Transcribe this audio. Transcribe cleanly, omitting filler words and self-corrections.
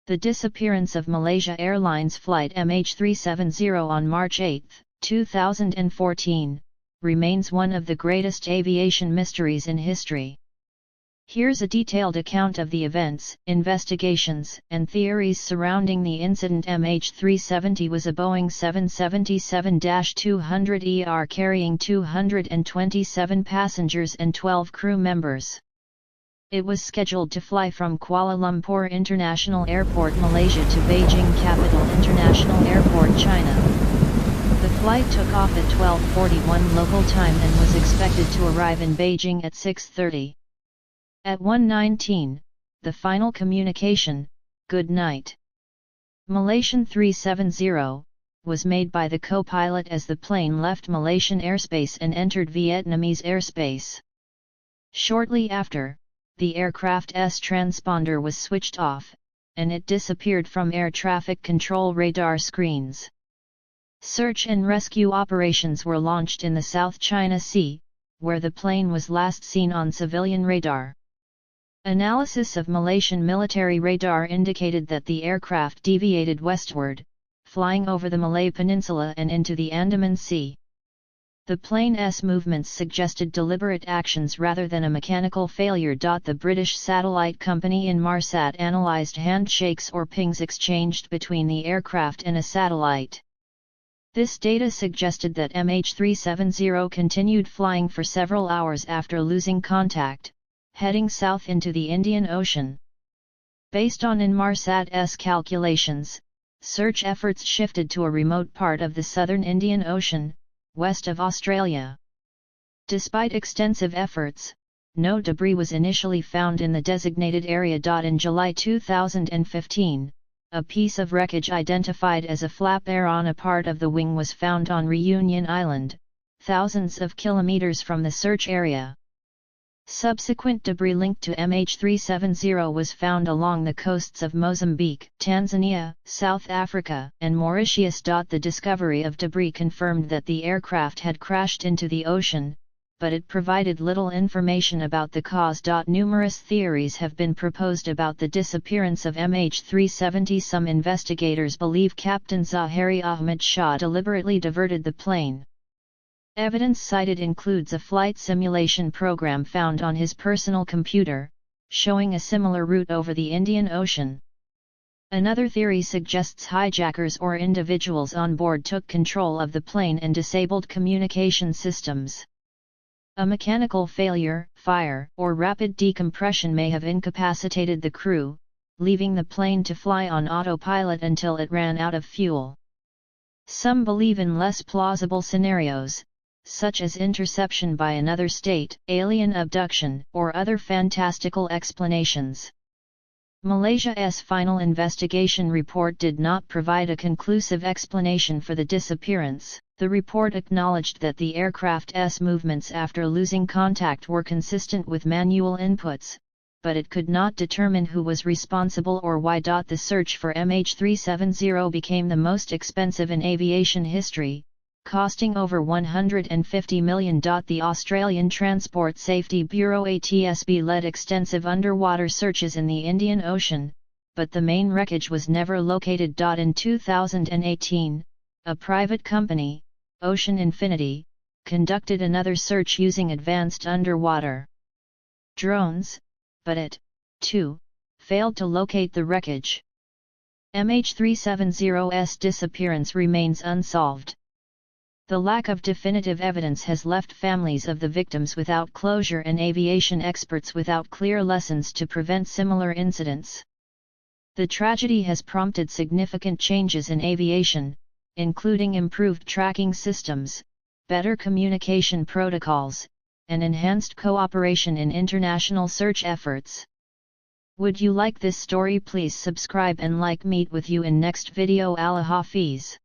The disappearance of Malaysia Airlines Flight MH370 on March 8, 2014, remains one of the greatest aviation mysteries in history. Here's a detailed account of the events, investigations, and theories surrounding the incident. MH370 was a Boeing 777-200ER carrying 227 passengers and 12 crew members. It was scheduled to fly from Kuala Lumpur International Airport, Malaysia to Beijing Capital International Airport, China. The flight took off at 12:41 local time and was expected to arrive in Beijing at 6:30. At 1:19, the final communication, "Good night, Malaysian 370, was made by the co-pilot as the plane left Malaysian airspace and entered Vietnamese airspace. Shortly after, the aircraft's transponder was switched off, and it disappeared from air traffic control radar screens. Search and rescue operations were launched in the South China Sea, where the plane was last seen on civilian radar. Analysis of Malaysian military radar indicated that the aircraft deviated westward, flying over the Malay Peninsula and into the Andaman Sea. The plane's movements suggested deliberate actions rather than a mechanical failure. The British satellite company Inmarsat analysed handshakes or pings exchanged between the aircraft and a satellite. This data suggested that MH370 continued flying for several hours after losing contact, heading south into the Indian Ocean. Based on Inmarsat's calculations, search efforts shifted to a remote part of the southern Indian Ocean, west of Australia. Despite extensive efforts, no debris was initially found in the designated area. In July 2015, a piece of wreckage identified as a flap air on a part of the wing was found on Reunion Island, thousands of kilometers from the search area. Subsequent debris linked to MH370 was found along the coasts of Mozambique, Tanzania, South Africa, and Mauritius. The discovery of debris confirmed that the aircraft had crashed into the ocean, but it provided little information about the cause. Numerous theories have been proposed about the disappearance of MH370. Some investigators believe Captain Zahari Ahmad Shah deliberately diverted the plane. Evidence cited includes a flight simulation program found on his personal computer, showing a similar route over the Indian Ocean. Another theory suggests hijackers or individuals on board took control of the plane and disabled communication systems. A mechanical failure, fire, or rapid decompression may have incapacitated the crew, leaving the plane to fly on autopilot until it ran out of fuel. Some believe in less plausible scenarios, such as interception by another state, alien abduction, or other fantastical explanations. Malaysia's final investigation report did not provide a conclusive explanation for the disappearance. The report acknowledged that the aircraft's movements after losing contact were consistent with manual inputs, but it could not determine who was responsible or why. The search for MH370 became the most expensive in aviation history, costing over $150 million. The Australian Transport Safety Bureau ATSB led extensive underwater searches in the Indian Ocean, but the main wreckage was never located. In 2018, a private company, Ocean Infinity, conducted another search using advanced underwater drones, but it, too, failed to locate the wreckage. MH370's disappearance remains unsolved. The lack of definitive evidence has left families of the victims without closure and aviation experts without clear lessons to prevent similar incidents. The tragedy has prompted significant changes in aviation, including improved tracking systems, better communication protocols, and enhanced cooperation in international search efforts. Would you like this story? Please subscribe and like. Meet with you in next video. Allah Hafiz.